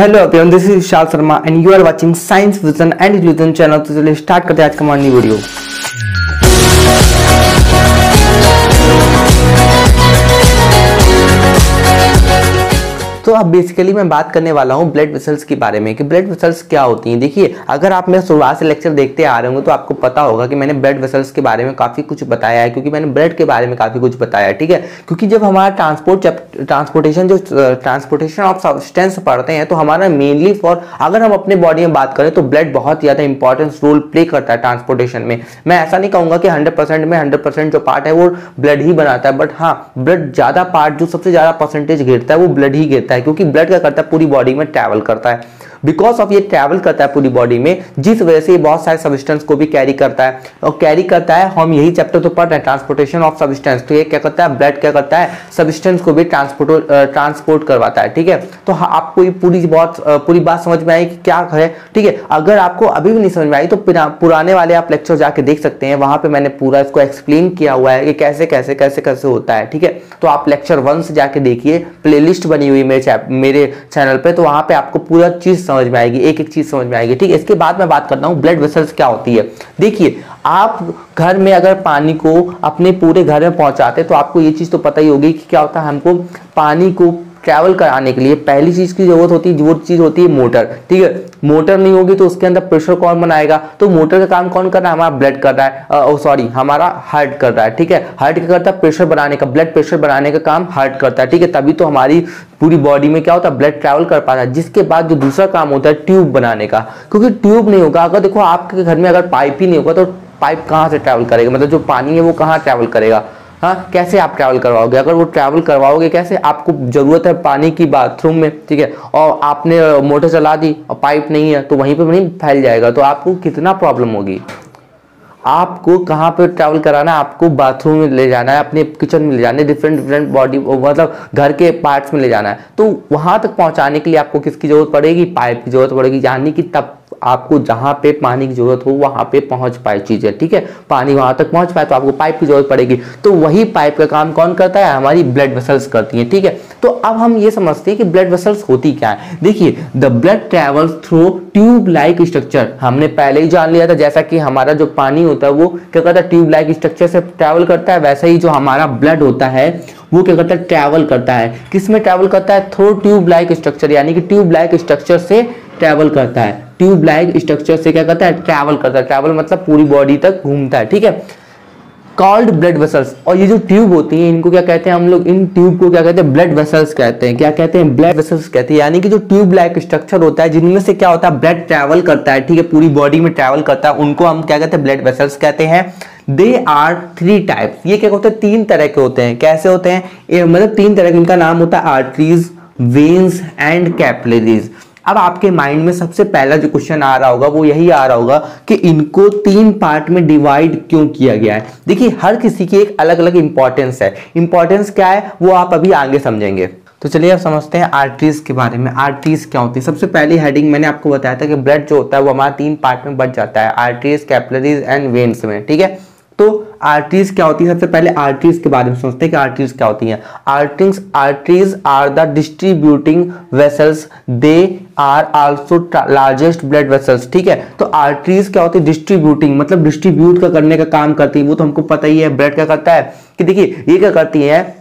तो hello everyone, this is Vishal Sharma and you are watching science vision and illusion channel. तो चलिए start करते हैं आज का हमारी वीडियो। तो अब बेसिकली मैं बात करने वाला हूँ ब्लड वेसल्स के बारे में कि ब्लड वेसल्स क्या होती हैं। देखिए, अगर आप मेरा शुरुआत से लेक्चर देखते आ रहे होंगे तो आपको पता होगा कि मैंने ब्लड वेसल्स के बारे में काफ़ी कुछ बताया है, क्योंकि मैंने ब्लड के बारे में काफ़ी कुछ बताया है। ठीक है, क्योंकि जब हमारा ट्रांसपोर्टेशन ऑफ सब्सटेंस पढ़ते हैं तो हमारा मेनली अगर हम अपने बॉडी में बात करें तो ब्लड बहुत ज़्यादा इंपॉर्टेंस रोल प्ले करता है ट्रांसपोर्टेशन में। मैं ऐसा नहीं कहूँगा कि 100% में 100% जो पार्ट है वो ब्लड ही बनाता है, बट हाँ, ब्लड ज़्यादा पार्ट जो सबसे ज़्यादा परसेंटेज घेरता है वो ब्लड ही घेरता है, क्योंकि ब्लड क्या करता है, पूरी बॉडी में ट्रैवल करता है। बिकॉज ऑफ ये ट्रैवल करता है पूरी बॉडी में, जिस वजह से ये बहुत सारे सब्सटेंस को भी कैरी करता है और कैरी करता है। हम यही चैप्टर तो पढ़ रहे हैं, ट्रांसपोर्टेशन ऑफ सब्सटेंस। तो ये क्या करता है, ब्लड क्या करता है, सब्सटेंस को भी ट्रांसपोर्ट करवाता है। ठीक है, तो आपको ये पूरी बात समझ में आई कि क्या है। ठीक है, अगर आपको अभी भी नहीं समझ में आई तो पुराने वाले आप लेक्चर जाके देख सकते हैं, वहां पे मैंने पूरा इसको एक्सप्लेन किया हुआ है कि कैसे कैसे कैसे कैसे होता है। ठीक है, तो आप लेक्चर 1 से जाके देखिए, प्लेलिस्ट बनी हुई मेरे चैनल पे, तो वहां पे आपको पूरा चीज समझ में आएगी, एक एक चीज समझ में आएगी। ठीक है, इसके बाद मैं बात करता हूँ ब्लड वेसल्स क्या होती है। देखिए, आप घर में अगर पानी को अपने पूरे घर में पहुंचाते तो आपको ये चीज तो पता ही होगी कि क्या होता है, हमको पानी को ट्रैवल कराने के लिए पहली चीज की जरूरत होती है, वो चीज होती है मोटर। ठीक है, मोटर नहीं होगी तो उसके अंदर प्रेशर कौन बनाएगा, तो मोटर का काम कौन कर रहा है, हमारा ब्लड कर रहा है, हमारा हार्ट कर रहा है। ठीक है, हार्ट क्या करता है, प्रेशर बनाने का, ब्लड प्रेशर बनाने का काम हार्ट करता है। ठीक है, तभी तो हमारी पूरी बॉडी में क्या होता है, ब्लड ट्रैवल कर पाता है। जिसके बाद जो दूसरा काम होता है ट्यूब बनाने का, क्योंकि ट्यूब नहीं होगा, अगर देखो आपके घर में अगर पाइप ही नहीं होगा तो पाइप कहाँ से ट्रैवल करेगा, मतलब जो पानी है वो कहाँ ट्रैवल करेगा। हाँ, कैसे आप ट्रैवल करवाओगे, अगर वो ट्रैवल करवाओगे कैसे, आपको जरूरत है पानी की बाथरूम में। ठीक है, और आपने मोटर चला दी और पाइप नहीं है तो वहीं पे नहीं फैल जाएगा, तो आपको कितना प्रॉब्लम होगी। आपको कहाँ पे ट्रैवल कराना है, आपको बाथरूम में ले जाना है, अपने किचन में ले जाना है, डिफरेंट बॉडी मतलब घर के पार्ट्स में ले जाना है, तो वहां तक पहुंचाने के लिए आपको किसकी जरूरत पड़ेगी, पाइप की जरूरत पड़ेगी, यानी कि तब आपको जहां पे पानी की जरूरत हो वहां पे पहुंच पाए चीजें। ठीक है, पानी वहां तक पहुंच पाए तो आपको पाइप की जरूरत पड़ेगी, तो वही पाइप का काम कौन करता है, हमारी ब्लड वेसल्स करती हैं। ठीक है, तो अब हम ये समझते हैं कि ब्लड वेसल्स होती क्या है। देखिए, the blood travels through tube like structure, हमने पहले ही जान लिया था, जैसा कि हमारा जो पानी होता है वो क्या करता है, ट्यूब लाइक स्ट्रक्चर से ट्रैवल करता है, वैसे ही जो हमारा ब्लड होता है वो क्या करता है, ट्रैवल करता है। किस में ट्रैवल करता है, थ्रू ट्यूब लाइक स्ट्रक्चर, यानी कि ट्यूब लाइक स्ट्रक्चर से ट्रैवल करता है। ट्यूब लाइक स्ट्रक्चर से क्या करता है, ट्रैवल करता है। ट्रैवल मतलब पूरी बॉडी तक घूमता है। ठीक है, कॉल्ड ब्लड वेसल्स। और ये जो ट्यूब होती है इनको क्या कहते हैं हम लोग, इन ट्यूब को क्या कहते हैं, ब्लड वेसल्स कहते हैं। क्या कहते हैं, ब्लड वेसल्स कहते हैं, यानी कि जो ट्यूब लाइक स्ट्रक्चर होता है जिनमें से क्या होता है, ब्लड ट्रैवल करता है। ठीक है, पूरी बॉडी में ट्रैवल करता है, उनको हम क्या कहते हैं, ब्लड वेसल्स कहते हैं। दे आर 3 टाइप्स, ये क्या होते हैं, 3 तरह के होते हैं। कैसे होते हैं, मतलब 3 तरह के, इनका नाम होता है आर्टरीज, वेन्स एंड कैपिलरीज। अब आपके माइंड में सबसे पहला जो क्वेश्चन आ रहा होगा वो यही आ रहा होगा कि इनको 3 पार्ट में डिवाइड क्यों किया गया है। देखिए, हर किसी की एक अलग अलग इंपॉर्टेंस है। इंपॉर्टेंस क्या है वो आप अभी आगे समझेंगे। तो चलिए अब समझते हैं आर्टरीज के बारे में। आर्टरीज क्या होती है, सबसे पहली हेडिंग मैंने आपको बताया था कि ब्लड जो होता है वो हमारा 3 पार्ट में बंट जाता है, आर्टरीज, कैपिलरीज एंड वेन्स में। ठीक है, तो आर्टरीज क्या होती है, सबसे पहले आर्टरीज के बारे में सोचते हैं कि आर्टरीज क्या होती हैं। Arteries are the distributing vessels, they are also largest blood vessels. ठीक है, तो आर्टरीज क्या होती है, डिस्ट्रीब्यूटिंग मतलब डिस्ट्रीब्यूट का करने का काम करती है, वो तो हमको पता ही है। ब्लड क्या करता है कि देखिए ये क्या करती है,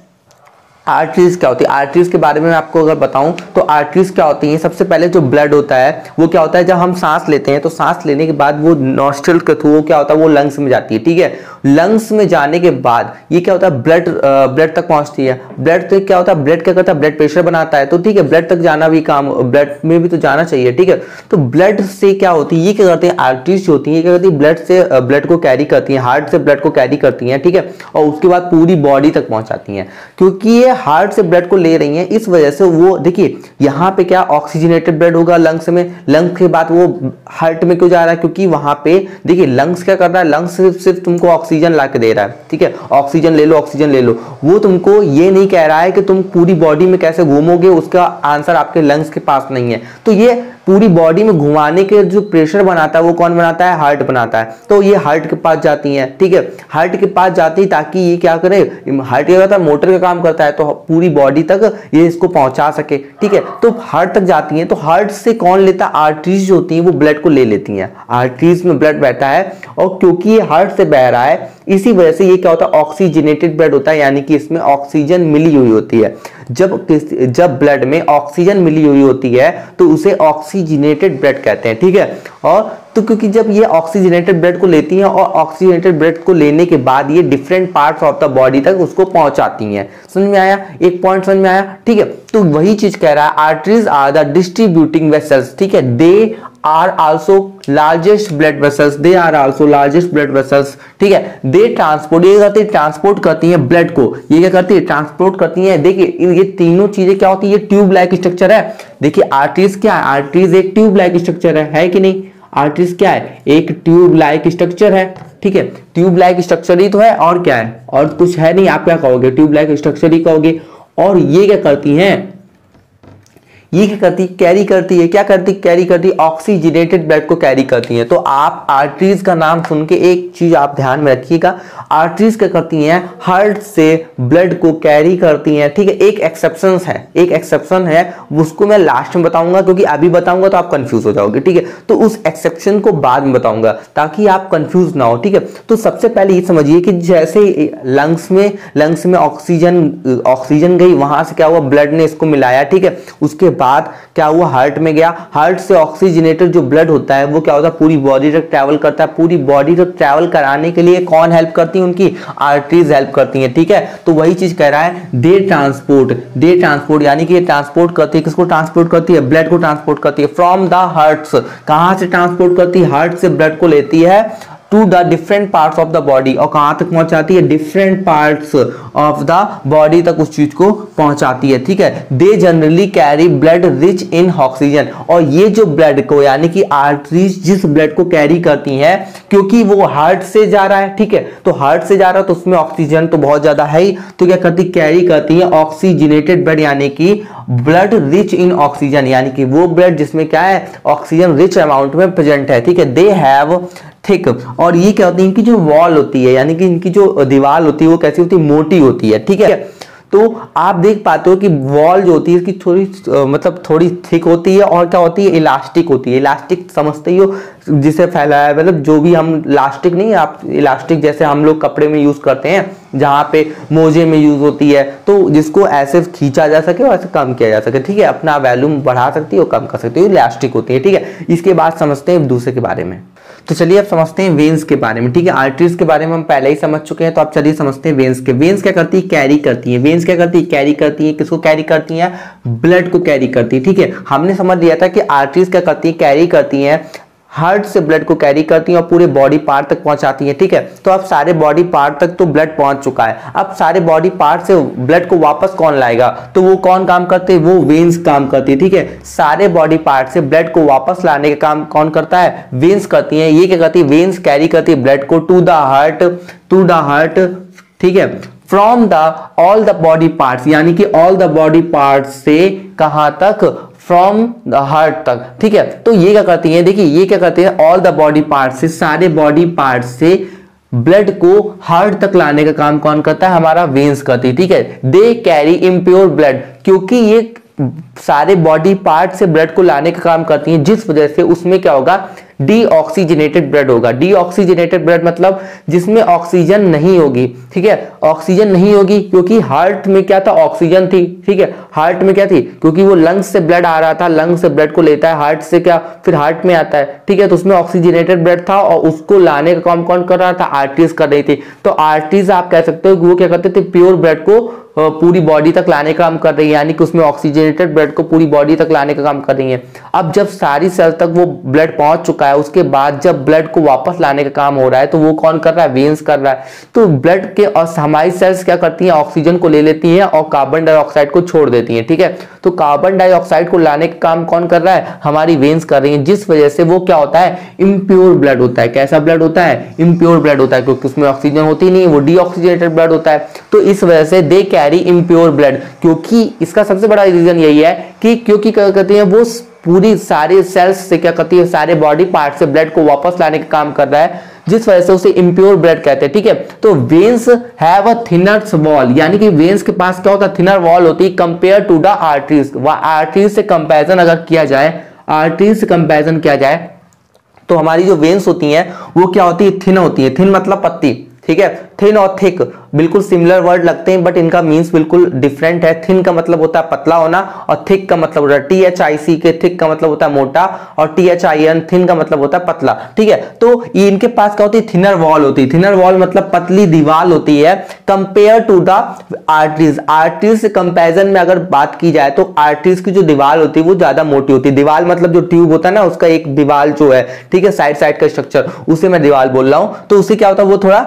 आर्टरीज क्या होती है। आर्टरीज के बारे में मैं आपको अगर बताऊं तो आर्टरीज क्या होती है, सबसे पहले जो ब्लड होता है वो क्या होता है, जब हम सांस लेते हैं तो सांस लेने के बाद वो नॉस्ट्रल के थ्रू क्या होता है, वो लंग्स में जाती है। ठीक है, लंग्स में जाने के बाद ये क्या होता है, ब्लड तक पहुंचती है। ब्लड तो क्या होता है, ब्लड क्या करता है, ब्लड प्रेशर बनाता है। तो ठीक है, ब्लड तक जाना भी काम, ब्लड में भी तो जाना चाहिए। ठीक है, तो ब्लड से क्या होती है, ये क्या करती है, आर्टरीज जो होती है ये क्या करती है, ब्लड से ब्लड को कैरी करती है, हार्ट से ब्लड को कैरी करती है। ठीक है, और उसके बाद पूरी बॉडी तक पहुंचाती है। क्योंकि ये हार्ट से ब्लड को ले रही हैं, इस वजह से वो देखिए यहाँ पे क्या ऑक्सीजनेटेड ब्लड होगा लंग्स में, लंग्स के बाद वो हार्ट में क्यों जा रहा है, क्योंकि वहां पे देखिए लंग्स क्या कर रहा है, लंग्स सिर्फ तुमको ऑक्सीजन ला के दे रहा है। ठीक है, ऑक्सीजन ले लो, ऑक्सीजन ले लो, वो तुमको ये नहीं कह रहा है कि तुम पूरी बॉडी में कैसे घूमोगे, उसका आंसर आपके लंग्स के पास नहीं है। तो ये पूरी बॉडी में घुमाने के जो प्रेशर बनाता है वो कौन बनाता है, हार्ट बनाता है। तो ये हार्ट के पास जाती है। ठीक है, हार्ट के पास जाती है ताकि ये क्या करे, हार्ट क्या करता है, मोटर का काम करता है, तो पूरी बॉडी तक ये इसको पहुंचा सके, ठीक है। तो हार्ट तक जाती है, तो हार्ट से कौन लेता है, आर्टरीज जो होती है वो ब्लड को ले लेती हैं, आर्टरीज में ब्लड बहता है। और क्योंकि ये हार्ट से बह रहा है इसी वजह से ये क्या होता है, ऑक्सीजनेटेड ब्लड होता है, यानी कि इसमें ऑक्सीजन मिली हुई होती है। जब ब्लड में ऑक्सीजन मिली हुई होती है तो उसे ऑक्सीजनेटेड ब्लड कहते हैं, ठीक है। और तो क्योंकि जब ये ऑक्सीजनेटेड ब्लड को लेती हैं और ऑक्सीजनेटेड ब्लड को लेने के बाद ये different parts of the body तक उसको पहुंचाती हैं। समझ में आया, एक पॉइंट समझ में आया, ठीक है। तो वही चीज कह रहा है, arteries are the distributing vessels, ठीक है, they are also largest blood vessels, they are also largest blood vessels, ठीक है। दे ट्रांसपोर्ट, ये करती है ट्रांसपोर्ट करती है ब्लड को, ये क्या करती है ट्रांसपोर्ट करती है। देखिए ये तीनों चीजें क्या होती है, ये ट्यूब लाइक स्ट्रक्चर है। देखिए आर्टरीज क्या है, आर्टरीज एक ट्यूब लाइक स्ट्रक्चर है कि नहीं, आर्टरीज क्या है, एक ट्यूब लाइक स्ट्रक्चर है, ठीक है। ट्यूब लाइक स्ट्रक्चर ही तो है, और क्या है, और कुछ है नहीं, आप क्या कहोगे, ट्यूब लाइक स्ट्रक्चर ही कहोगे। और ये क्या करती हैं, ये क्या करती, कैरी करती है, क्या करती, कैरी करती, ऑक्सीजनेटेड ब्लड को कैरी करती है। तो आप आर्टरीज का नाम सुन के एक चीज आप ध्यान में रखिएगा, आर्टरीज क्या करती हैं, हार्ट से ब्लड को कैरी करती हैं, ठीक है। एक एक्सेप्शन है, एक एक्सेप्शन है, उसको मैं लास्ट में बताऊंगा, क्योंकि अभी बताऊंगा तो आप कंफ्यूज हो जाओगे, ठीक है। तो उस एक्सेप्शन को बाद में बताऊंगा ताकि आप कंफ्यूज ना हो, ठीक है। तो सबसे पहले ये समझिए कि जैसे लंग्स में ऑक्सीजन गई, वहां से क्या हुआ, ब्लड ने इसको मिलाया, ठीक है। उसके बाद क्या हुआ, हार्ट में गया, हार्ट से ऑक्सीजनेटेड जो ब्लड होता है वो क्या होता है, पूरी बॉडी तक ट्रैवल करता है। पूरी बॉडी तक ट्रैवल कराने के लिए कौन हेल्प करती है, उनकी आर्टरीज हेल्प करती है, ठीक है। तो वही चीज कह रहा है, दे ट्रांसपोर्ट यानी कि ये ट्रांसपोर्ट करती है, किसको ट्रांसपोर्ट करती है, ब्लड को ट्रांसपोर्ट करती है। फ्रॉम द हार्ट्स, कहां से ट्रांसपोर्ट करती है, हार्ट से ब्लड को लेती है to the different parts of the body, और कहां तक पहुंचाती है, different parts of the body तक उस चीज को पहुंचाती है, ठीक है। They generally carry blood rich in oxygen, और ये जो ब्लड को यानी कि आर्टरीज जिस ब्लड को कैरी करती हैं, क्योंकि वो हार्ट से जा रहा है, ठीक है, तो हार्ट से जा रहा है तो उसमें ऑक्सीजन तो बहुत ज्यादा है ही, तो क्या करती, कैरी करती है ऑक्सीजनेटेड ब्लड, यानी कि ब्लड रिच इन ऑक्सीजन, यानी कि वो ब्लड जिसमें क्या है, ऑक्सीजन रिच अमाउंट में प्रेजेंट है, ठीक है। दे हैव थिक, और ये क्या होती है, इनकी जो वॉल होती है यानी कि इनकी जो दीवार होती है वो कैसी होती है, मोटी होती है, ठीक है। तो आप देख पाते हो कि वॉल जो होती है इसकी थोड़ी मतलब थोड़ी थिक होती है, और क्या होती है, इलास्टिक होती है। इलास्टिक समझते ही हो, जिसे फैलाया है, मतलब जो भी हम इलास्टिक नहीं, आप इलास्टिक जैसे हम लोग कपड़े में यूज करते हैं, जहां पे मोजे में यूज होती है, तो जिसको ऐसे खींचा जा सके और ऐसे कम किया जा सके, ठीक है, अपना वॉल्यूम बढ़ा सकती है और कम कर सकती है, इलास्टिक होती है, ठीक है। इसके बाद समझते हैं दूसरे के बारे में। तो चलिए अब समझते हैं वेन्स के बारे में, ठीक है। आर्टरीज के बारे में हम पहले ही समझ चुके हैं, तो अब चलिए समझते हैं वेन्स के। वेन्स क्या करती है, कैरी करती है। वेन्स क्या करती है, कैरी करती है, किसको कैरी करती है, ब्लड को कैरी करती है, ठीक है। हमने समझ लिया था कि आर्टरीज क्या करती है, कैरी करती है, हार्ट से ब्लड को कैरी करती है और पूरे बॉडी पार्ट तक पहुंचाती है, ठीक है। तो अब सारे बॉडी पार्ट तक तो ब्लड पहुंच चुका है, अब सारे बॉडी पार्ट से ब्लड को वापस कौन लाएगा, तो वो कौन काम करते हैं, वो वेन्स काम करती है, ठीक है। सारे बॉडी पार्ट से ब्लड को वापस लाने का काम कौन करता है, वेन्स करती है। ये क्या करती है, वेन्स कैरी करती है ब्लड को टू द हार्ट, ठीक है। From the all the body parts, यानी कि ऑल द बॉडी पार्ट्स से कहां तक, फ्रॉम द हार्ट तक, ठीक है। तो ये क्या करती है, देखिए ये क्या करते हैं, ऑल द बॉडी पार्ट से, सारे बॉडी पार्ट से ब्लड को हार्ट तक लाने का काम कौन करता है, हमारा वेन्स करती है, ठीक है। दे कैरी इम्प्योर ब्लड, क्योंकि ये सारे बॉडी पार्ट से ब्लड को लाने का काम करती हैं, जिस वजह से उसमें क्या होगा, डीऑक्सीजनेटेड ब्लड होगा। डीऑक्सीजनेटेड ब्लड मतलब जिसमें ऑक्सीजन नहीं होगी, ठीक है, ऑक्सीजन नहीं होगी, क्योंकि हार्ट में क्या था, ऑक्सीजन थी, ठीक है। हार्ट में क्या थी, क्योंकि वो लंग्स से ब्लड आ रहा था, लंग्स से ब्लड को लेता है, हार्ट से क्या फिर हार्ट में आता है, ठीक है। तो उसमें ऑक्सीजनेटेड ब्लड था और उसको लाने का काम कौन कर रहा था, आर्टरीज कर रही थी। तो आर्टरीज आप कह सकते हो कि वो क्या करते थे, प्योर ब्लड को पूरी बॉडी तक लाने का काम कर रही है, यानी कि उसमें ऑक्सीजनेटेड ब्लड को पूरी बॉडी तक लाने का काम कर रही है। अब जब सारी सेल तक वो ब्लड पहुंच चुका है, उसके बाद जब ब्लड को वापस लाने का काम हो रहा है, तो वो कौन कर रहा है, वेन्स कर रहा है। तो ब्लड के और हमारी सेल्स क्या करती हैं, ऑक्सीजन को ले लेती हैं और कार्बन डाइऑक्साइड को छोड़ देती हैं, ठीक है। तो कार्बन डाइऑक्साइड को लाने का काम कौन कर रहा है, हमारी वेन्स कर रही हैं, जिस वजह से वो क्या होता है, इम्प्योर ब्लड होता है। कैसा ब्लड होता है, इम्प्योर ब्लड होता है, क्योंकि उसमें ऑक्सीजन होती नहीं, वो डीऑक्सीजनेटेड ब्लड होता है। तो इस वजह से दे कैरी इम्प्योर ब्लड, क्योंकि इसका सबसे बड़ा रीजन यही है कि क्योंकि क्या कहते हैं, वो पूरी सारे सेल्स से क्या करती है, सारे बॉडी पार्ट से ब्लड को वापस लाने का काम कर रहा है, जिस वजह से उसे इम्प्योर ब्लड कहते हैं, ठीक है। तो veins have a thinner wall, यानी कि वेन्स के पास क्या होता है, थिनर वॉल होती है compare to the arteries. Arteries से कंपैरिजन अगर किया जाए, आर्टरीज से कंपैरिजन किया जाए तो हमारी जो वेन्स होती हैं वो क्या होती है, थिन होती है। थिन मतलब पतली, ठीक है। थिन और थिक बिल्कुल सिमिलर वर्ड लगते हैं बट इनका मीन्स बिल्कुल डिफरेंट है। थिन का मतलब होता है पतला होना और थिक का मतलब होता है THIC के थिक का मतलब होता है मोटा और THIN थिन का मतलब होता है पतला, ठीक है। तो ये इनके पास क्या होती है, थिनर वॉल होती है। थिनर वॉल मतलब पतली दीवार होती है compare to the arteries. Arteries से कंपैरिजन में अगर बात की जाए तो आर्टरीज की जो दीवार होती है वो ज्यादा मोटी होती है। दीवार मतलब जो ट्यूब होता है ना, उसका एक दीवार जो है, ठीक है, साइड साइड का स्ट्रक्चर, उसे मैं दीवार बोल रहा हूं। तो उससे क्या होता है, वो थोड़ा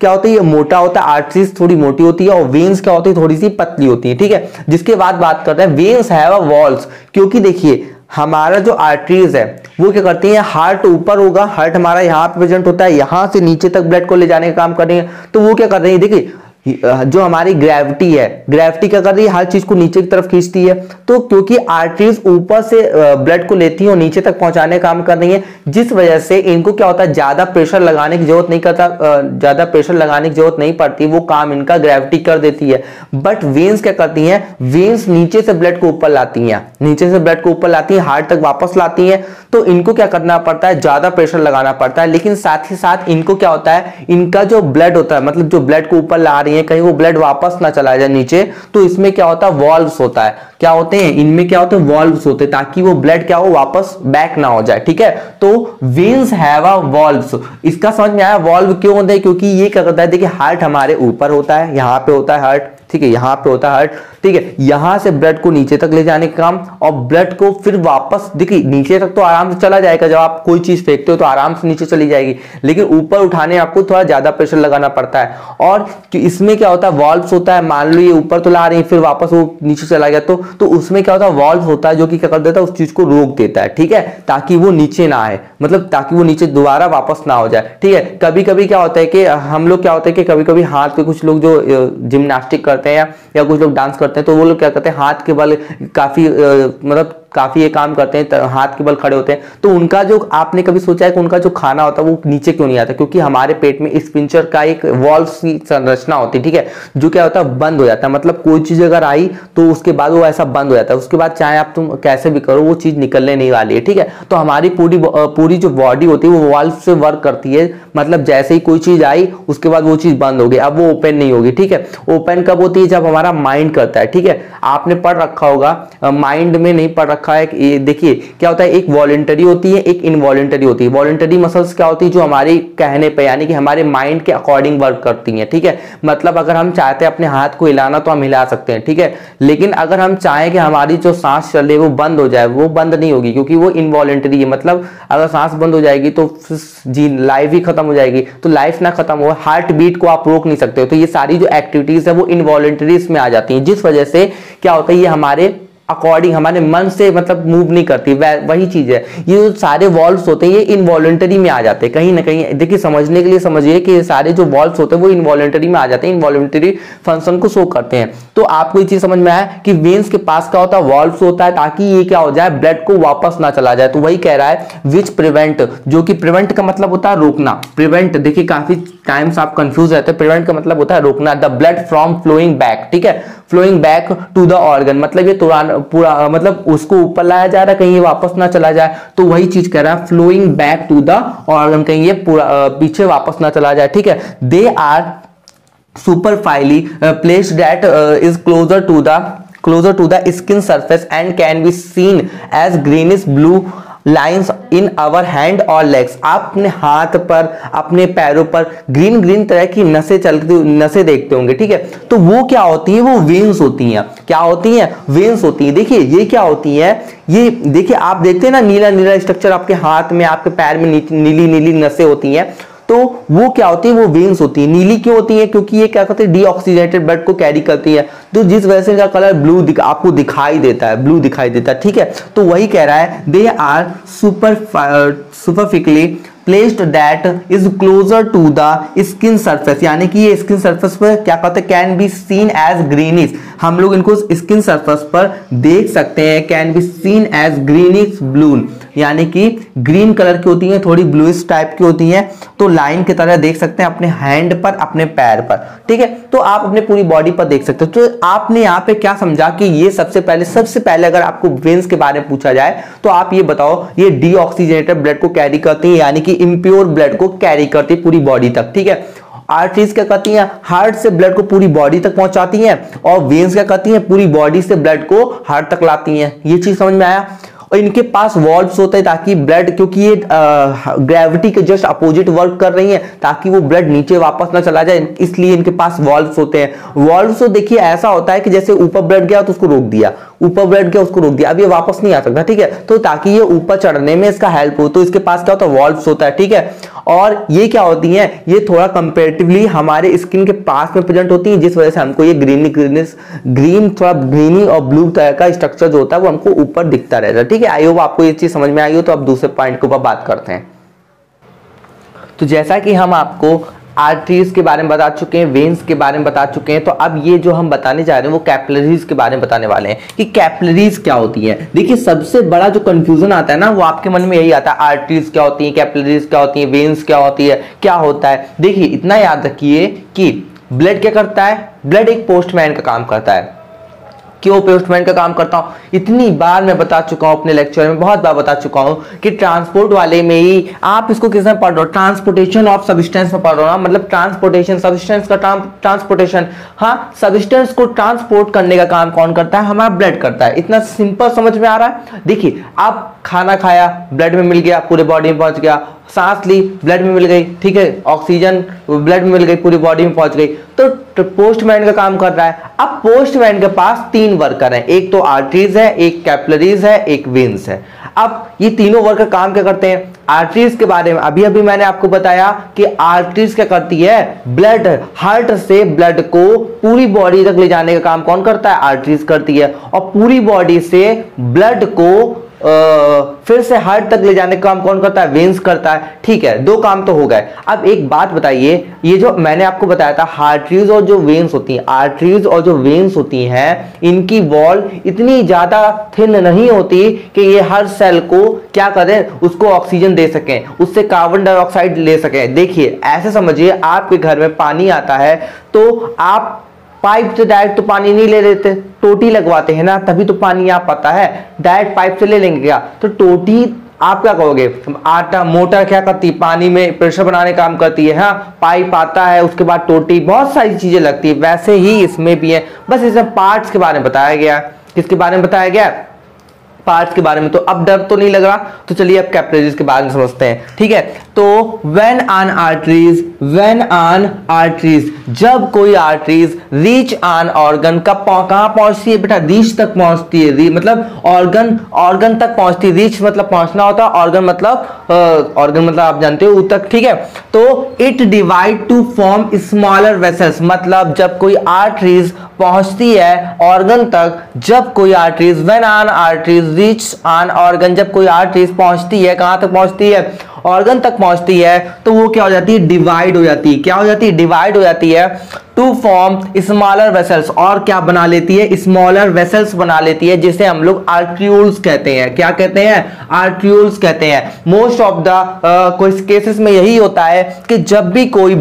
क्या होता है, ये मोटा होता है। आर्टरीज थोड़ी मोटी होती है और वेन्स क्या होती है, थोड़ी सी पतली होती है, ठीक है। जिसके बाद बात करते हैं वेन्स हैव अ वॉल्स, क्योंकि देखिए हमारा जो आर्टरीज है वो क्या करती है, हार्ट ऊपर होगा, हार्ट हमारा यहाँ पे प्रेजेंट होता है, यहां से नीचे तक ब्लड को ले जाने का काम कर रही है। तो वो क्या कर रही है, देखिए जो हमारी ग्रेविटी है, ग्रेविटी क्या कर रही है, हर चीज को नीचे की तरफ खींचती है। तो क्योंकि आर्टरीज ऊपर से ब्लड को लेती है और नीचे तक पहुंचाने का काम कर रही है, जिस वजह से इनको क्या होता है, ज्यादा प्रेशर लगाने की जरूरत नहीं करता, ज्यादा प्रेशर लगाने की जरूरत नहीं पड़ती, वो काम इनका ग्रेविटी कर देती है। बट वेन्स क्या करती हैं, वेन्स नीचे से ब्लड को ऊपर लाती हैं, नीचे से ब्लड को ऊपर लाती है, हार्ट तक वापस लाती है। तो इनको क्या करना पड़ता है, ज्यादा प्रेशर लगाना पड़ता है। लेकिन साथ ही साथ इनको क्या होता है, इनका जो ब्लड होता है, मतलब जो ब्लड को ऊपर ला रही है, कहीं वो ब्लड वापस ना चला जाए नीचे, तो इसमें क्या होता है, वॉल्व्स होता है। क्या होते हैं इनमें, क्या होते हैं, वॉल्व्स होते हैं, ताकि वो ब्लड क्या हो, वापस बैक ना हो जाए, ठीक है। तो वेन्स हैव अ वॉल्व्स, इसका समझ में आया वॉल्व क्यों होते हैं, क्योंकि ये क्या करता है, देखिए हार्ट हमारे ऊपर होता है, यहाँ पे होता है हार्ट, ठीक है, यहाँ पे होता है हार्ट, ठीक है। यहां से ब्लड को नीचे तक ले जाने का काम, और ब्लड को फिर वापस, देखिए नीचे तक तो आराम से चला जाएगा, जब आप कोई चीज फेंकते हो तो आराम से नीचे चली जाएगी, लेकिन ऊपर उठाने आपको थोड़ा ज्यादा प्रेशर लगाना पड़ता है। और इसमें क्या होता है, वॉल्व्स होता है, मान लो ये ऊपर तो ला रही है, फिर वापस वो नीचे चला गया, तो उसमें क्या होता है, वॉल्व होता है जो कि क्या कर देता है, उस चीज को रोक देता है, ठीक है, ताकि वो नीचे ना आए, मतलब ताकि वो नीचे दोबारा वापस ना हो जाए, ठीक है। कभी कभी क्या होता है कि हम लोग क्या होता है कि कभी कभी हाथ पे, कुछ लोग जो जिम्नास्टिक करते हैं या कुछ लोग डांस करते हैं, तो वो लोग क्या करते हैं, हाथ के बल काफी मतलब काफी ये काम करते हैं, हाथ के बल खड़े होते हैं। तो उनका जो, आपने कभी सोचा है कि उनका जो खाना होता है वो नीचे क्यों नहीं आता, क्योंकि हमारे पेट में स्पिंचर का एक वॉल्व की संरचना होती है, ठीक है, जो क्या होता है, बंद हो जाता है। मतलब कोई चीज अगर आई तो उसके बाद वो ऐसा बंद हो जाता है, उसके बाद चाहे आप तुम कैसे भी करो वो चीज निकलने नहीं वाली है, ठीक है। तो हमारी पूरी जो बॉडी होती है वो वॉल्व से वर्क करती है, मतलब जैसे ही कोई चीज आई उसके बाद वो चीज बंद हो गई, अब वो ओपन नहीं होगी, ठीक है। ओपन कब होती है, जब हमारा माइंड करता है, ठीक है। आपने पढ़ रखा होगा, माइंड में नहीं पढ़ रखा है, देखिए क्या होता है, एक वॉलंटरी होती है, एक इनवॉलंटरी होती है। वॉलंटरी मसल्स क्या होती है, जो हमारे कहने पे, यानी कि हमारे माइंड के अकॉर्डिंग वर्क करती हैं, ठीक है। मतलब अगर हम चाहते हैं अपने हाथ को हिलाना तो हम हिला सकते हैं, ठीक है, लेकिन अगर हम चाहें कि हमारी जो सांस चल रही है वो बंद हो जाए, वो बंद नहीं होगी, क्योंकि वो इनवॉलंटरी है। मतलब अगर सांस बंद हो जाएगी तो जी लाइफ ही खत्म हो जाएगी। तो लाइफ ना खत्म हो, हार्ट बीट को आप रोक नहीं सकते हो। तो ये सारी जो एक्टिविटीज है वो इनवॉलंटरीज में आ जाती हैं, जिस वजह से क्या होता है, ये हमारे अकॉर्डिंग, हमारे मन से मतलब मूव नहीं करती, वही चीज है। ये जो सारे वॉल्व्स होते हैं ये इनवॉलंटरी में आ जाते हैं, कहीं ना कहीं। देखिए समझने के लिए समझिए कि सारे जो वॉल्व्स होते हैं वो इनवॉलंटरी में आ जाते हैं, इनवॉलंटरी फंक्शन को शो करते हैं। तो आपको ये चीज समझ में आया कि वेन्स के पास क्या होता है, वॉल्व्स होता है, ताकि ये क्या हो जाए, ब्लड को वापस ना चला जाए। तो वही कह रहा है विच प्रिवेंट, जो कि प्रिवेंट का मतलब होता है रोकना। प्रिवेंट, देखिए काफी टाइम्स आप कंफ्यूज रहते हैं, प्रिवेंट का मतलब होता है रोकना, the blood from flowing back, ठीक है, flowing back to the organ, मतलब ये पूरा मतलब उसको ऊपर लाया जा रहा है, कहीं ये वापस ना चला जाए। तो वही चीज कह रहा है, flowing back to the organ, कहीं ये पूरा पीछे वापस ना चला जाए, ठीक है। They are superficially placed that is closer to the skin surface and can be seen as greenish blue lines in our hand और लेग्स। आप अपने हाथ पर, अपने पैरों पर ग्रीन तरह की नसें देखते होंगे, ठीक है। तो वो क्या होती है, वो वेन्स होती हैं। क्या होती हैं, वेन्स होती हैं। देखिए ये क्या होती है, ये देखिए आप देखते हैं ना, नीला स्ट्रक्चर आपके हाथ में, आपके पैर में नीली नसें होती हैं। तो वो क्या होती है, वो वेन्स होती है। नीली क्यों होती है, क्योंकि ये क्या करते हैं, डीऑक्सीजनेटेड ब्लड को कैरी करती है, तो जिस वजह से इनका कलर ब्लू आपको दिखाई देता है, ब्लू दिखाई देता है, ठीक है। तो वही कह रहा है, they are superficially placed that is closer to the skin surface, यानी कि ये स्किन सरफेस पर क्या कहते हैं, can be seen as greenish, हम लोग इनको स्किन सरफेस पर देख सकते हैं, can be seen as greenish blue, यानी कि ग्रीन कलर की होती है, थोड़ी ब्लूइश टाइप की होती है, तो लाइन की तरह देख सकते हैं अपने हैंड पर, अपने पैर पर, ठीक है। तो आप अपने पूरी बॉडी पर देख सकते हो। तो आपने यहाँ पे क्या समझा कि ये सबसे पहले अगर आपको वेन्स के बारे में पूछा जाए तो आप ये बताओ, ये डीऑक्सीजनेटेड ब्लड को कैरी करती है, यानी कि इम्प्योर ब्लड को कैरी करती है पूरी बॉडी तक, ठीक है। आर्टरीज क्या करती हैं, हार्ट से ब्लड को पूरी बॉडी तक पहुंचाती हैं, और वेन्स क्या करती हैं, पूरी बॉडी से ब्लड को हार्ट तक लाती हैं। ये चीज समझ में आया। और इनके पास वॉल्व्स होते हैं ताकि ब्लड, क्योंकि ये ग्रेविटी के जस्ट अपोजिट वर्क कर रही हैं, ताकि वो ब्लड नीचे वापस ना चला जाए, इसलिए इनके पास वॉल्व्स होते हैं। वॉल्व्स तो देखिए ऐसा होता है कि जैसे ऊपर ब्लड गया तो उसको रोक दिया, ऊपर ब्लड गया उसको रोक दिया, अब ये वापस नहीं आ सकता, ठीक है। तो ताकि ये ऊपर चढ़ने में इसका हेल्प हो, तो इसके पास क्या होता है, वॉल्व्स होता है, ठीक है। और ये क्या होती हैं, ये थोड़ा कंपैरेटिवली हमारे स्किन के पास में प्रेजेंट होती है, जिस वजह से हमको ये ग्रीन थोड़ा ग्रीनी और ब्लू तरह का स्ट्रक्चर जो होता है वो हमको ऊपर दिखता रहता है, ठीक है। आई होप आपको ये चीज समझ में आई हो। तो अब दूसरे पॉइंट के ऊपर बात करते हैं। तो जैसा कि हम आपको आर्टरीज के बारे में बता चुके हैं, वेन्स के बारे में बता चुके हैं, तो अब ये जो हम बताने जा रहे हैं वो कैपिलरीज के बारे में बताने वाले हैं कि कैपिलरीज क्या होती है। देखिए सबसे बड़ा जो कंफ्यूजन आता है ना, वो आपके मन में यही आता है, आर्टरीज क्या होती है, कैपिलरीज क्या होती है, वेन्स क्या होती है, क्या होता है। देखिए इतना याद रखिए कि ब्लड क्या करता है, ब्लड एक पोस्टमैन का काम करता है। क्यों पोस्टमैन का काम करता हूं, इतनी बार मैं बता चुका हूं अपने लेक्चर में, बहुत बार बता चुका हूं कि ट्रांसपोर्ट वाले में ही आप इसको किस में पढ़ रहे हो, ट्रांसपोर्टेशन ऑफ सब्सटेंस में पढ़ रहे हो ना, मतलब ट्रांसपोर्टेशन, सब्सटेंस का ट्रांसपोर्टेशन, हाँ सब्सटेंस को ट्रांसपोर्ट करने का काम कौन करता है, हमारा ब्लड करता है। इतना सिंपल समझ में आ रहा है। देखिए आप खाना खाया, ब्लड में मिल गया, पूरे बॉडी में पहुंच गया, सांस ली, ब्लड में मिल गई, ठीक है, ऑक्सीजन ब्लड में मिल गई, पूरी बॉडी में पहुंच गई, तो पोस्टमैन का काम कर रहा है। अब पोस्टमैन के पास 3 वर्कर हैं, एक तो आर्टरीज है, एक कैपिलरीज है, एक वेन्स है। अब ये तीनों वर्कर काम क्या करते हैं, आर्टरीज के बारे में अभी मैंने आपको बताया कि आर्टरीज क्या करती है, ब्लड, हार्ट से ब्लड को पूरी बॉडी तक ले जाने का काम कौन करता है, आर्टरीज करती है, और पूरी बॉडी से ब्लड को फिर से हार्ट तक ले जाने का काम कौन करता है, वेन्स करता है, ठीक है। 2 काम तो हो गए। अब एक बात बताइए, ये जो मैंने आपको बताया था आर्टरीज और जो वेन्स होती हैं, आर्टरीज और जो वेन्स होती हैं, इनकी वॉल इतनी ज्यादा थिन नहीं होती कि ये हर सेल को क्या करें, उसको ऑक्सीजन दे सकें, उससे कार्बन डाइऑक्साइड ले सकें। देखिए ऐसे समझिए, आपके घर में पानी आता है तो आप पाइप से डायरेक्ट तो पानी नहीं ले लेते, टोटी लगवाते हैं ना, तभी तो पानी आ पाता है। डायरेक्ट पाइप से ले लेंगे क्या, तो टोटी आप क्या कहोगे, आटा मोटर क्या करती है, पानी में प्रेशर बनाने काम करती है, हाँ पाइप आता है, उसके बाद टोटी, बहुत सारी चीजें लगती है। वैसे ही इसमें भी है, बस इसमें पार्ट्स के बारे में बताया गया। किसके बारे में बताया गया, पार्ट्स के बारे में। तो अब डर तो नहीं लग रहा, तो चलिए अब कैपिलरीज के बारे में समझते हैं, ठीक है। तो व्हेन ऑन आर्टरीज, जब कोई आर्टरीज रीच ऑन ऑर्गन, कहां पहुंचती है बेटा, रीच तक पहुंचती है, मतलब ऑर्गन तक पहुंचती है। रीच मतलब पहुंचना होता है, ऑर्गन मतलब आप जानते हो तक, ठीक है। तो it divide two form smaller vessels, मतलब जब कोई आर्टरीज पहुंचती है ऑर्गन तक, जब कोई arteries, when on arteries reach on organ, जब कोई आर्टरीज पहुंचती है, कहां तक पहुंचती है, ऑर्गन तक पहुंचती है, तो वो क्या हो जाती है, डिवाइड हो जाती है। क्या हो जाती है, डिवाइड हो जाती है टू फॉर्म स्मॉलर वेसल्स, और क्या बना लेती है, स्मॉलर वेसल्स बना लेती है, जिसे हम लोग आर्ट्रियोल्स कहते हैं। क्या कहते हैं, आर्ट्रियोल्स कहते हैं। मोस्ट ऑफ द कुछ केसेस में यही होता है कि जब भी कोई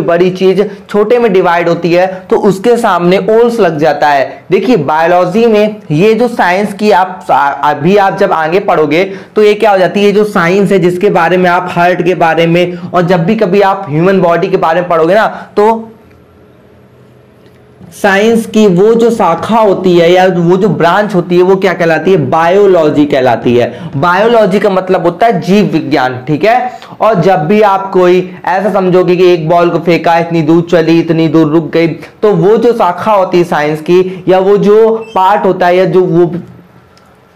बड़ी चीज छोटे में डिवाइड होती है तो उसके सामने ओल्स लग जाता है। देखिए बायोलॉजी में ये जो साइंस की आप जब आगे पढ़ोगे तो ये क्या हो जाती है, जो साइंस है जिसके बारे में आप हार्ट के बारे में, और जब भी कभी आप ह्यूमन बॉडी के बारे में पढ़ोगे ना, तो साइंस की वो जो शाखा होती है या वो जो ब्रांच होती है वो क्या कहलाती है, बायोलॉजी कहलाती है। बायोलॉजी का मतलब होता है जीव विज्ञान, ठीक है। और जब भी आप कोई ऐसा समझोगे कि एक बॉल को फेंका, इतनी दूर चली, इतनी दूर रुक गई, तो वो जो शाखा होती है साइंस की, या वो जो पार्ट होता है, या जो वो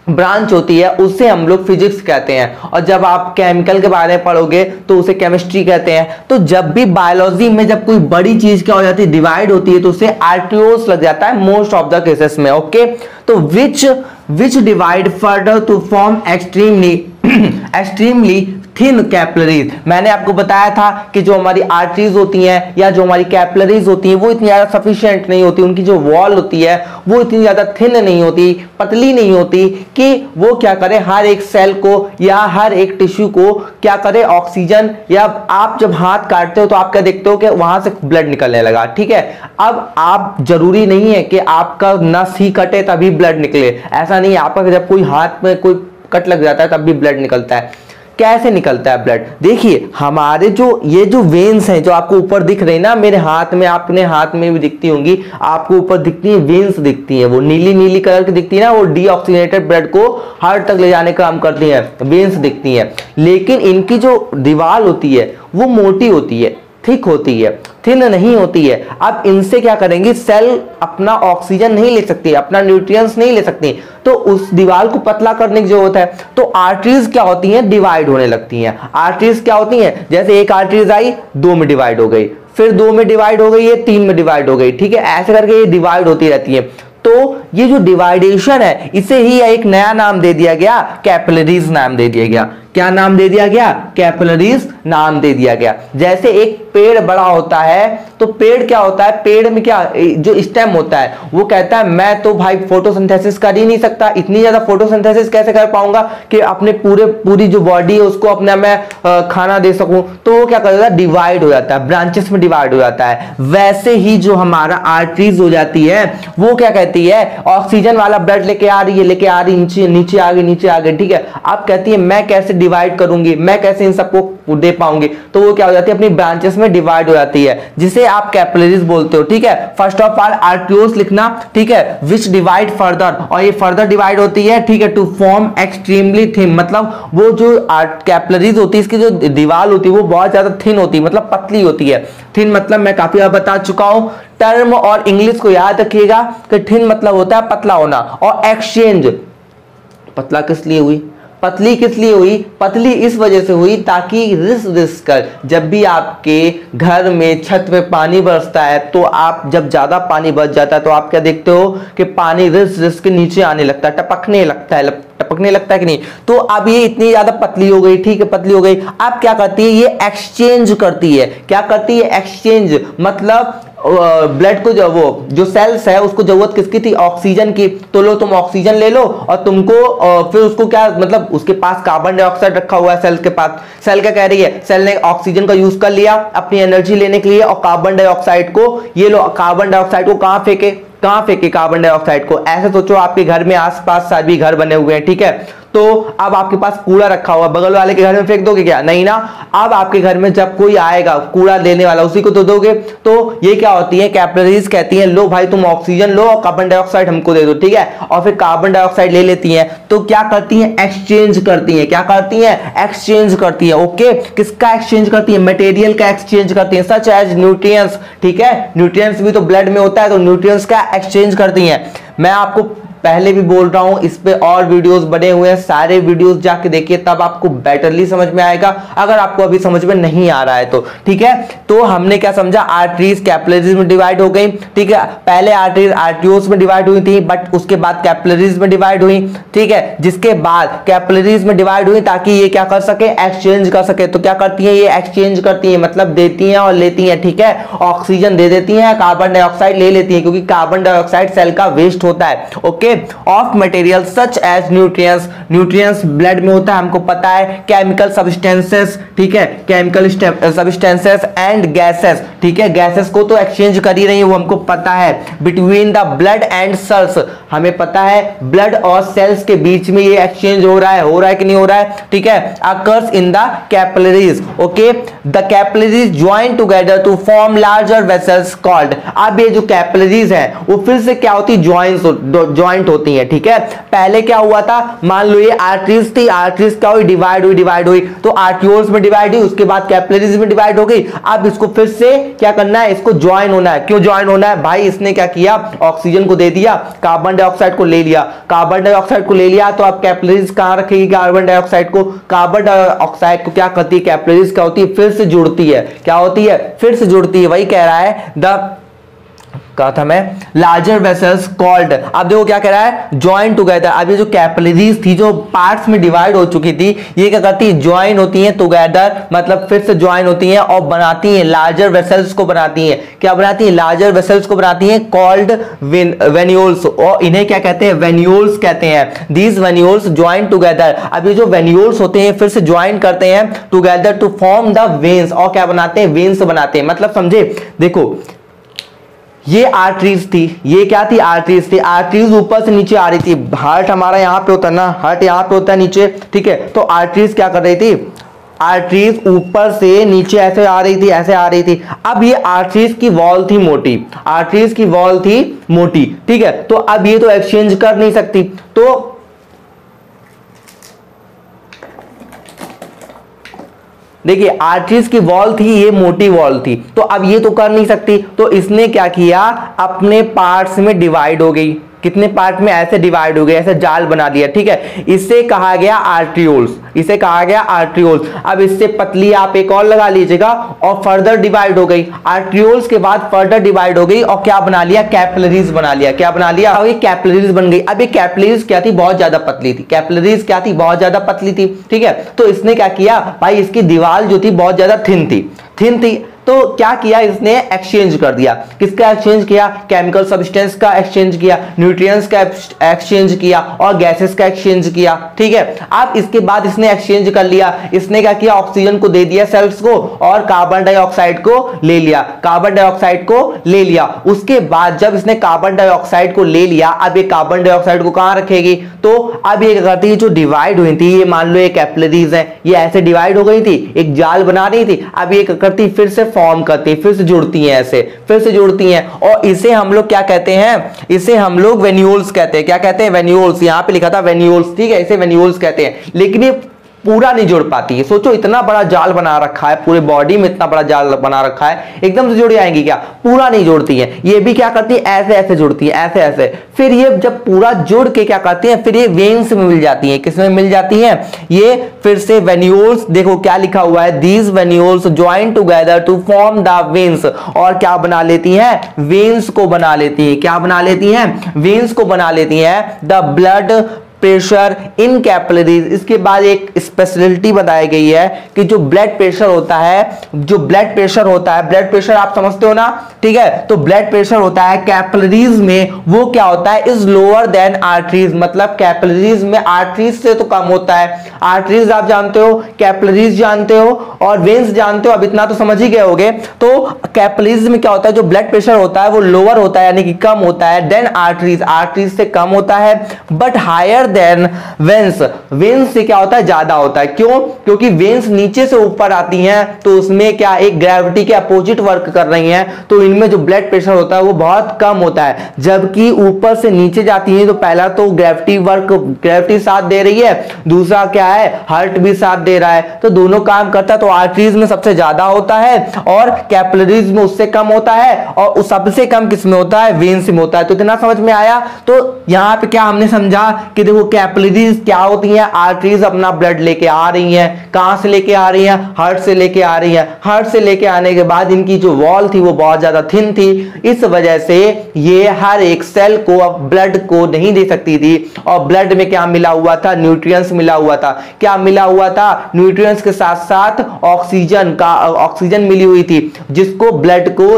ब्रांच होती है, उससे हम लोग फिजिक्स कहते हैं। और जब आप केमिकल के बारे में पढ़ोगे तो उसे केमिस्ट्री कहते हैं। तो जब भी बायोलॉजी में जब कोई बड़ी चीज क्या हो जाती है, डिवाइड होती है, तो उसे आर्ट्रियोल्स लग जाता है मोस्ट ऑफ द केसेस में, ओके। तो which divide further to form extremely thin capillaries. मैंने आपको बताया था कि जो हमारी आर्टरीज होती हैं या जो हमारी कैपिलरीज होती हैं वो इतनी ज्यादा सफिशिएंट नहीं होती, उनकी जो वॉल होती है वो इतनी ज्यादा थिन नहीं होती, पतली नहीं होती कि वो क्या करे हर एक सेल को या हर एक टिश्यू को क्या करे ऑक्सीजन, या आप जब हाथ काटते हो तो आप क्या देखते हो कि वहां से ब्लड निकलने लगा। ठीक है, अब आप जरूरी नहीं है कि आपका नस ही कटे तभी ब्लड निकले, ऐसा नहीं है। आपका जब कोई हाथ में कोई कट लग जाता है तब भी ब्लड निकलता है। कैसे निकलता है ब्लड? देखिए हमारे जो ये जो वेन्स हैं जो आपको ऊपर दिख रही है ना, मेरे हाथ में, अपने हाथ में भी दिखती होंगी, आपको ऊपर दिखती है वेन्स दिखती हैं, वो नीली नीली कलर की दिखती है ना, वो डीऑक्सीजनेटेड ब्लड को हार्ट तक ले जाने का काम करती हैं, वेन्स दिखती हैं। लेकिन इनकी जो दीवार होती है वो मोटी होती है, थिक होती है, थिन नहीं होती है। अब इनसे क्या करेंगे, सेल अपना ऑक्सीजन नहीं ले सकती, अपना न्यूट्रिएंट्स नहीं ले सकती, तो उस दीवार को पतला करने की जरूरत है। तो आर्टरीज क्या होती हैं, डिवाइड होने लगती हैं। आर्टरीज क्या होती हैं, जैसे एक आर्टरीज आई 2 में डिवाइड हो गई, फिर 2 में डिवाइड हो गई, ये 3 में डिवाइड हो गई। ठीक है, ऐसे करके ये डिवाइड होती रहती है। तो ये जो डिवाइडेशन है इसे ही एक नया नाम दे दिया गया, कैपिलरीज नाम दे दिया गया। क्या नाम दे दिया गया? कैपिलरीज नाम दे दिया गया। जैसे एक पेड़ बड़ा होता है तो पेड़ क्या होता है, पेड़ में क्या जो स्टेम होता है वो कहता है मैं तो भाई फोटोसिंथेसिस कर ही नहीं सकता, इतनी ज्यादा फोटोसिंथेसिस कैसे कर पाऊंगा कि अपने पूरी जो बॉडी है उसको अपना मैं खाना दे सकूं। तो वो क्या कर जाता है, डिवाइड हो जाता है, ब्रांचेस में डिवाइड हो जाता है। वैसे ही जो हमारा आर्टरीज हो जाती है वो क्या कहती है, ऑक्सीजन वाला ब्लड लेके आ रही है, लेके आ रही, नीचे नीचे आ गई, नीचे आ गई। ठीक है, अब कहती है मैं कैसे डिवाइड करूंगी, मैं कैसे इन सबको दे पाऊंगी, तो वो क्या हो जाती है, अपनी ब्रांचेस में डिवाइड हो जाती है, जिसे आप कैपिलरीज बोलते हो। ठीक है, फर्स्ट ऑफ ऑल आर्टरियोल्स लिखना, ठीक है, विच डिवाइड फर्दर, और ये फर्दर डिवाइड होती है, ठीक है, टू फॉर्म एक्सट्रीमली थिन, मतलब वो जो कैपिलरीज होती है इसकी जो दीवार होती है वो बहुत ज्यादा थिन होती है, मतलब पतली होती है। थिन मतलब मैं काफी बार बता चुका हूं, टर्म और इंग्लिश को याद रखिएगा कि थिन मतलब होता है पतला होना, और एक्सचेंज, पतला किस लिए हुई, पतली किस लिए हुई, पतली इस वजह से हुई ताकि रिस कर जब भी आपके घर में छत पे पानी बरसता है तो आप जब ज्यादा पानी बरस जाता है तो आप क्या देखते हो कि पानी रिस के नीचे आने लगता है, टपकने लगता है कि नहीं। तो अब ये इतनी ज्यादा पतली हो गई, ठीक है, पतली हो गई। अब क्या करती है, ये एक्सचेंज करती है। क्या करती है, एक्सचेंज, मतलब ब्लड को जो सेल्स है उसको जरूरत किसकी थी, ऑक्सीजन की, तो लो तुम ऑक्सीजन ले लो और तुमको फिर उसको क्या, मतलब उसके पास कार्बन डाइऑक्साइड रखा हुआ है सेल के पास। सेल क्या कह रही है, सेल ने ऑक्सीजन का यूज कर लिया अपनी एनर्जी लेने के लिए, और कार्बन डाइऑक्साइड को ये लो, कार्बन डाइऑक्साइड को कहां फेंके कार्बन डाइऑक्साइड को, ऐसे सोचो आपके घर में आसपास सभी घर बने हुए हैं, ठीक है, तो अब आपके पास कूड़ा रखा हुआ, बगल वाले के घर में फेंक दोगे क्या, नहीं ना। अब आपके घर में जब कोई आएगा कूड़ा लेने वाला उसी को तो दोगे। तो ये क्या होती है, कैपिलरीज कहती हैं लो भाई तुम ऑक्सीजन लो और कार्बन डाइऑक्साइड हमको दे दो, ठीक है, और फिर कार्बन डाइऑक्साइड ले लेती हैं। तो क्या करती हैं, एक्सचेंज करती हैं। क्या करती हैं, एक्सचेंज करती है। ओके, किसका एक्सचेंज करती है, मटेरियल का एक्सचेंज करती है, सच एज न्यूट्रिएंट्स, ठीक है, न्यूट्रिएंट्स भी तो ब्लड में होता है, तो न्यूट्रिएंट्स का एक्सचेंज करती हैं। मैं आपको पहले भी बोल रहा हूं, इस पे और वीडियोस बने हुए हैं, सारे वीडियोस जाके देखिए तब आपको बेटरली समझ में आएगा, अगर आपको अभी समझ में नहीं आ रहा है तो, ठीक है। तो हमने क्या समझा, आर्टरीज कैपिलरीज में डिवाइड हो गई, ठीक है, पहले आर्टरीज आर्टरियोल्स में डिवाइड हुई थी, बट उसके बाद कैपिलरीज में डिवाइड हुई, ठीक है, जिसके बाद कैपिलरीज में डिवाइड हुई ताकि ये क्या कर सके, एक्सचेंज कर सके। तो क्या करती है, ये एक्सचेंज करती है, मतलब देती हैं और लेती हैं, ठीक है, ऑक्सीजन दे देती हैं, कार्बन डाइऑक्साइड ले लेती है, क्योंकि कार्बन डाइऑक्साइड सेल का वेस्ट होता है। Okay, of material such as nutrients, nutrients blood में होता है, हमको पता है, केमिकल सब्सटेंसेस, ठीक है, केमिकल सब्सटेंसेस एंड गैसेस, ठीक है, गैसेस को तो एक्सचेंज कर ही रही है, वो हमको पता है, between the blood and cells, हमें पता है ब्लड और सेल्स के बीच में ये एक्सचेंज हो रहा है कि नहीं हो रहा है, ठीक है, occurs in the capillaries. Okay, the capillaries join together to form larger vessels called. अब ये जो कैपिलरीज है वो फिर से क्या होती, ज्वाइंट होती है, ठीक है। पहले क्या हुआ था, मान लो ये आर्टरीज थी, आर्टरीज क्या हुई, डिवाइड हुई, तो आर्टरियोल्स में डिवाइड हुई, उसके बाद कैपिलरीज में डिवाइड हो गई। अब इसको फिर से क्या करना है, इसको ज्वाइन होना है। क्यों ज्वाइन होना है भाई, इसने क्या किया, ऑक्सीजन को दे दिया, कार्बन डाइऑक्साइड को ले लिया, तो अब कैपिलरीज कहां रखेगी कार्बन डाइऑक्साइड को, कार्बन डाइऑक्साइड को क्या करती है कैपिलरीज, क्या होती है, फिर से जुड़ती है, क्या होती है, फिर से जुड़ती है, वही कह रहा है द कहा था मैं, लार्जर वेसल्स कॉल्ड, अब देखो क्या कह रहा है, ज्वाइन टुगेदर। अब ये जो कैपिलरीज थी जो पार्ट्स में डिवाइड हो चुकी थी, ये क्या करती है, ज्वाइन होती हैं टुगेदर, मतलब फिर से ज्वाइन होती हैं और बनाती हैं लार्जर वेसल्स को बनाती हैं। क्या बनाती हैं, लार्जर वेसल्स को बनाती हैं, कॉल्ड वेन्यूल्स, और इन्हें क्या कहते हैं, वेन्यूल्स कहते हैं। दीज वेन्यूल्स ज्वाइन टुगेदर, अब ये जो वेन्यूल्स होते हैं फिर से ज्वाइन करते हैं together to form the veins, और क्या बनाते हैं, वेन्स बनाते हैं। मतलब समझे, देखो ये आर्टरीज थी, ये क्या थी, आर्टरीज थी। आर्टरीज ऊपर से नीचे आ रही थी, हार्ट हमारा यहां पे होता है ना, हार्ट यहां पे होता है नीचे, ठीक है। तो आर्टरीज क्या कर रही थी, आर्टरीज ऊपर से नीचे ऐसे आ रही थी, ऐसे आ रही थी। अब ये आर्टरीज की वॉल थी मोटी, आर्टरीज की वॉल थी मोटी, ठीक है। तो अब ये तो एक्सचेंज कर नहीं सकती, तो देखिए आर्टरीज की वॉल थी, ये मोटी वॉल थी, तो अब ये तो कर नहीं सकती, तो इसने क्या किया, अपने पार्ट्स में डिवाइड हो गई। कितने पार्ट में, ऐसे डिवाइड हो गए, ऐसे जाल बना दिया, ठीक है। इसे कहा गया आर्ट्रियोल्स, इसे कहा गया आर्ट्रियोल्स। अब इससे पतली आप एक और लगा लीजिएगा, और फर्दर डिवाइड हो गई, आर्ट्रियोल्स के बाद फर्दर डिवाइड हो गई, और क्या बना लिया, कैपिलरीज बना लिया। क्या बना लिया, अब ये कैपिलरीज बन गई। अब ये कैपिलरीज क्या थी, बहुत ज्यादा पतली थी, कैपिलरीज क्या थी, बहुत ज्यादा पतली थी, ठीक है। तो इसने क्या किया भाई, इसकी दीवार जो थी बहुत ज्यादा थिन थी, थिन थी, तो क्या किया, इसने एक्सचेंज कर दिया। किसका एक्सचेंज किया, केमिकल सब्सटेंस का एक्सचेंज किया, न्यूट्रिएंट्स का एक्सचेंज किया, और गैसेस का एक्सचेंज किया, ठीक है। अब इसके बाद इसने एक्सचेंज कर लिया, इसने क्या किया, ऑक्सीजन को दे दिया सेल्स को, और कार्बन डाइऑक्साइड को ले लिया, कार्बन डाइऑक्साइड को ले लिया। उसके बाद जब इसने कार्बन डाइऑक्साइड को ले लिया, अब ये कार्बन डाइऑक्साइड को कहां रखेगी, तो अब ये क्या करती है, जो डिवाइड हुई थी, ये मान लो ये कैपिलरीज है, ये ऐसे डिवाइड हो गई थी, एक जाल बना रही थी, अब ये क्या करती, फिर से फॉर्म करती है, फिर से जुड़ती हैं, ऐसे फिर से जुड़ती हैं, और इसे हम लोग क्या कहते हैं, इसे हम लोग वेन्यूल्स कहते हैं। क्या कहते हैं, वेन्यूल्स, यहां पे लिखा था वेन्यूल्स, ठीक है, इसे वेन्यूल्स कहते हैं। लेकिन ये पूरा नहीं जुड़ पाती है। सोचो इतना बड़ा जाल बना रखा है, पूरे बॉडी में इतना बड़ा जाल बना रखा है, एकदम से जुड़ जाएंगी क्या, पूरा नहीं जुड़ती है। ये भी क्या करती है, ऐसे ऐसे जुड़ती है, ऐसे ऐसे, फिर ये जब पूरा जुड़ के क्या करती है, फिर ये वेन्स में मिल जाती है। किसमें मिल जाती है, ये फिर से वेन्यूल्स, देखो क्या लिखा हुआ है, these venules join together to form the veins, और क्या बना लेती हैं, वेन्स को बना लेती है। क्या बना लेती हैं, वेन्स को बना लेती है। The blood pressure in capillaries, इसके बाद एक स्पेशलिटी बताई गई है कि जो ब्लड प्रेशर होता है, जो ब्लड प्रेशर होता है, ब्लड प्रेशर आप समझते हो ना, ठीक है। तो ब्लड प्रेशर होता है कैपिलरीज में, वो क्या होता है, इज लोअर देन आर्टरीज, मतलब कैपिलरीज में आर्टरीज से तो कम होता है। आर्टरीज आप जानते हो, कैपिलरीज जानते हो, और वेन्स जानते हो, अब इतना तो समझ ही गए होगे। तो कैपिलरीज में क्या होता है, जो ब्लड प्रेशर होता है वो लोअर होता है, यानी कि कम होता है, देन आर्टरीज, आर्टरीज से कम होता है, but higher than veins, veins से क्या होता है, ज्यादा होता है। क्यों, क्योंकि वेन्स नीचे से ऊपर आती हैं, तो उसमें क्या, एक ग्रेविटी के अपोजिट वर्क कर रही हैं, तो इनमें जो ब्लड प्रेशर होता है वो बहुत कम होता है। जबकि ऊपर से नीचे जाती है, तो पहला तो ग्रेविटी वर्क, ग्रेविटी साथ दे रही है, दूसरा क्या है, हार्ट भी साथ दे रहा है, तो दोनों काम करता है। तो आर्टरीज में सबसे ज्यादा होता है, और कैपिलरीज में उससे कम होता है, और सबसे कम किसमें होता है, वेन्स में होता है। तो इतना समझ में आया। तो यहां पे क्या हमने समझा कि देखो कैपिलरीज क्या होती हैं, आर्टरीज अपना ब्लड लेके आ रही हैं, कहां से लेके आ रही हैं, हार्ट से लेके आ रही हैं। हार्ट से लेके आने के बाद इनकी जो वॉल थी वो बहुत ज्यादा थिन थी, इस वजह से ये हर एक सेल को अब ब्लड को नहीं दे सकती थी। और ब्लड में क्या मिला हुआ था, न्यूट्रिएंट्स मिला हुआ था। क्या मिला हुआ था, न्यूट्रिएंट्स के साथ साथ ऑक्सीजन का, ऑक्सीजन मिली हुई थी, जिसको ब्लड को,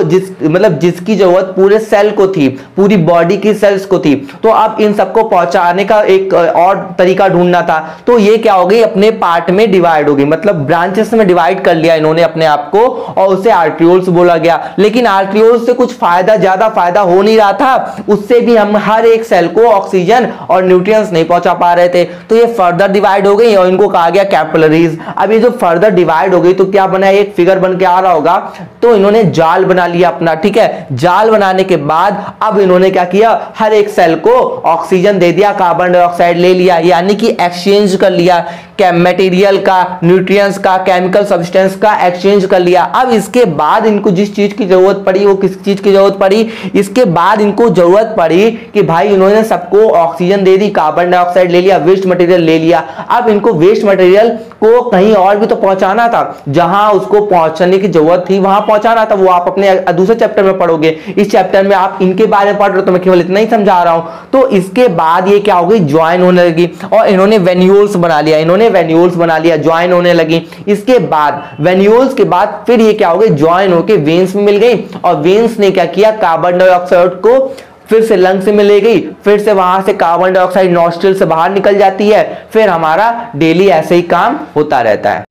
मतलब जिसकी जरूरत पूरे सेल को थी, पूरी बॉडी की सेल्स को थी। तो अब इन सबको पहुंचाने का एक और तरीका ढूंढना था। तो ये क्या हो गई, अपने पार्ट में डिवाइड हो गई, मतलब ब्रांचेस में डिवाइड कर लिया इन्होंने अपने आप को, और उसे आर्ट्रियोल्स बोला गया। लेकिन आर्ट्रियोल्स से कुछ फायदा, ज्यादा फायदा हो नहीं रहा था, उससे भी हम हर एक सेल को ऑक्सीजन और न्यूट्रिएंट्स नहीं पहुंचा पा रहे थे। तो ये फर्दर डिवाइड हो गई, और इनको कहा गया कैपिलरीज। अब ये जो फर्दर डिवाइड हो गई, तो क्या बना, एक फिगर बन के आ रहा होगा, तो इन्होंने जाल बना लिया अपना, ठीक है। जाल बनाने के बाद अब इन्होंने क्या किया, हर एक सेल को ऑक्सीजन दे दिया, कार्बन डाइऑक्साइड ले लिया, यानी कि एक्सचेंज कर लिया, मटेरियल का, न्यूट्रिएंट्स का, केमिकल सब्सटेंस का एक्सचेंज कर लिया। अब इसके बाद इनको जिस चीज की जरूरत पड़ी, वो किस चीज की जरूरत पड़ी, इसके बाद इनको जरूरत पड़ी कि भाई इन्होंने सबको ऑक्सीजन दे दी, कार्बन डाइऑक्साइड ले लिया, वेस्ट मटेरियल ले लिया। अब इनको वेस्ट मटेरियल को कहीं और भी तो पहुंचाना था, जहां उसको पहुंचने की जरूरत थी वहां पहुंचाना था। वो आप अपने दूसरे चैप्टर में पढ़ोगे, इस चैप्टर में आप इनके बारे में पढ़ रहे हो तो मैं केवल इतना ही समझा रहा हूं। तो इसके बाद ये क्या हो गई, ज्वाइन होने लगी और इन्होंने वेन्यूल्स बना लिया, इन्होंने वेन्यूल्स बना लिया, ज्वाइन होने लगी। इसके बाद वेन्यूल्स के बाद फिर ये क्या हो गई, ज्वाइन होकर वेन्स में मिल गई और वेन्स ने क्या किया, कार्बन डाइऑक्साइड को फिर से लंग से मिल गई, फिर से वहां से कार्बन डाइऑक्साइड नॉस्ट्रिल से बाहर निकल जाती है, फिर हमारा डेली ऐसे ही काम होता रहता है।